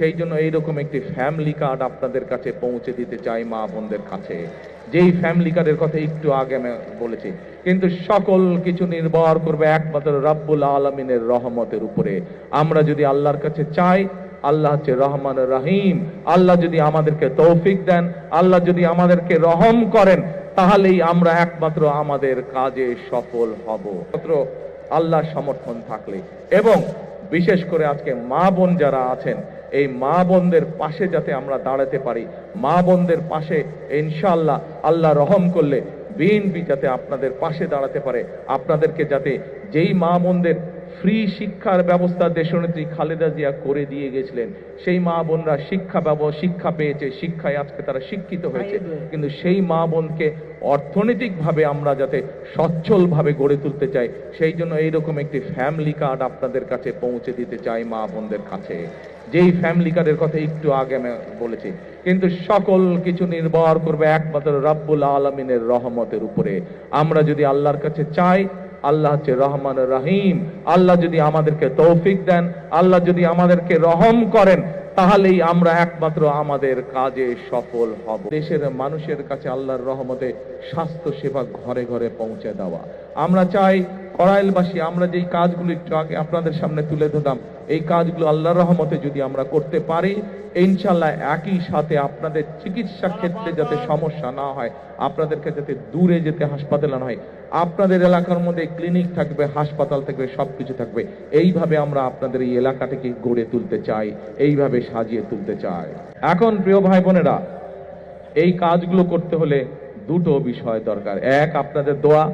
সেই জন্য এইরকম একটি ফ্যামিলি কার্ড আপনাদের কাছে পৌঁছে দিতে চাই মা বোনদের কাছে, যেই ফ্যামিলি কার্ডের কথা একটু আগে আমি বলেছি। কিন্তু সকল কিছু নির্ভর করবে একমাত্র রব্বুল আলামিনের রহমতের উপরে। আমরা যদি আল্লাহর কাছে চাই, আল্লাহ হচ্ছে রহমান রহিম। আল্লাহ যদি আমাদেরকে তৌফিক দেন, আল্লাহ যদি আমাদেরকে রহম করেন, তাহলেই আমরা একমাত্র আমাদের কাজে সফল হব, মাত্র আল্লাহর সমর্থন থাকলে। এবং বিশেষ করে আজকে মা বোন যারা আছেন, এই মা বোনদের পাশে যাতে আমরা দাঁড়াতে পারি, মা বোনদের পাশে ইনশাআল্লাহ আল্লাহ রহম করলে বিএনপি যাতে আপনাদের পাশে দাঁড়াতে পারে, আপনাদেরকে যাতে, যেই মা বোনদের ফ্রি শিক্ষার ব্যবস্থা দেশনেত্রী খালেদা জিয়া করে দিয়ে গেছিলেন, সেই মা বোনরা শিক্ষা পেয়েছে, শিক্ষায় আজকে তারা শিক্ষিত হয়েছে, কিন্তু সেই মা বোনকে অর্থনৈতিকভাবে আমরা যাতে সচ্ছলভাবে গড়ে তুলতে চাই, সেই জন্য এইরকম একটি ফ্যামিলি কার্ড আপনাদের কাছে পৌঁছে দিতে চাই মা বোনদের কাছে, যেই ফ্যামিলি কার্ডের কথা একটু আগে আমি বলেছি। কিন্তু সকল কিছু নির্ভর করবে একমাত্র রব্বুল আলামিনের রহমতের উপরে। আমরা যদি আল্লাহর কাছে চাই, আল্লাহ হচ্ছে রহমান রহিম। আল্লাহ যদি আমাদেরকে তৌফিক দেন, আল্লাহ যদি আমাদেরকে রহম করেন, তাহলেই আমরা একমাত্র আমাদের কাজে সফল হব। দেশের মানুষের কাছে আল্লাহর রহমতে স্বাস্থ্য সেবা ঘরে ঘরে পৌঁছে দেওয়া। আমরা চাই করাইলবাসী, আমরা যেই কাজগুলো একটু আগে আপনাদের সামনে তুলে ধরলাম, এই কাজগুলো আল্লাহর রহমতে যদি আমরা করতে পারি, ইনশাআল্লাহ একই সাথে আপনাদের চিকিৎসা ক্ষেত্রে যাতে সমস্যা না হয়, আপনাদেরকে যাতে দূরে যেতে হাসপাতালে না হয়, আপনাদের এলাকার মধ্যে ক্লিনিক থাকবে, হাসপাতাল থাকবে, সবকিছু থাকবে। এইভাবে আমরা আপনাদের এই এলাকাটাকে গড়ে তুলতে চাই, এইভাবে সাজিয়ে তুলতে চাই। এখন প্রিয় ভাই বোনেরা, এই কাজগুলো করতে হলে দুটো বিষয় দরকার। এক, আপনাদের দোয়া,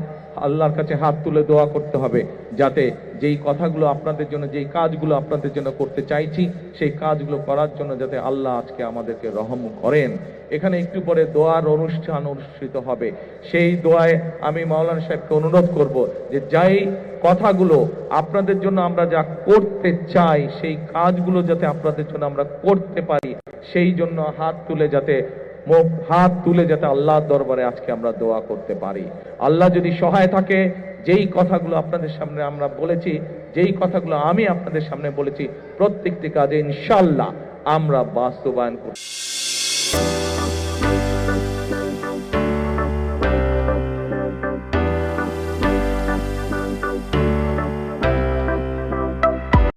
আল্লাহর কাছে হাত তুলে দোয়া করতে হবে, যাতে যেই কথাগুলো আপনাদের জন্য, যেই কাজগুলো আপনাদের জন্য করতে চাইছি, সেই কাজগুলো করার জন্য যাতে আল্লাহ আজকে আমাদেরকে রহম করেন। এখানে একটু পরে দোয়ার অনুষ্ঠান অনুষ্ঠিত হবে। সেই দোয়ায় আমি মাওলানা সাহেবকে অনুরোধ করব যে যেই কথাগুলো আপনাদের জন্য আমরা যা করতে চাই, সেই কাজগুলো যাতে আপনাদের জন্য আমরা করতে পারি, সেই জন্য হাত তুলে যাতে আল্লাহর দরবারে আজকে আমরা দোয়া করতে পারি। আল্লাহ যদি সহায় থাকে, যেই কথাগুলো আপনাদের সামনে আমরা বলেছি, যেই কথাগুলো আমি আপনাদের সামনে বলেছি, প্রত্যেকটি কাজে ইনশাআল্লাহ আমরা বাস্তবায়ন করব।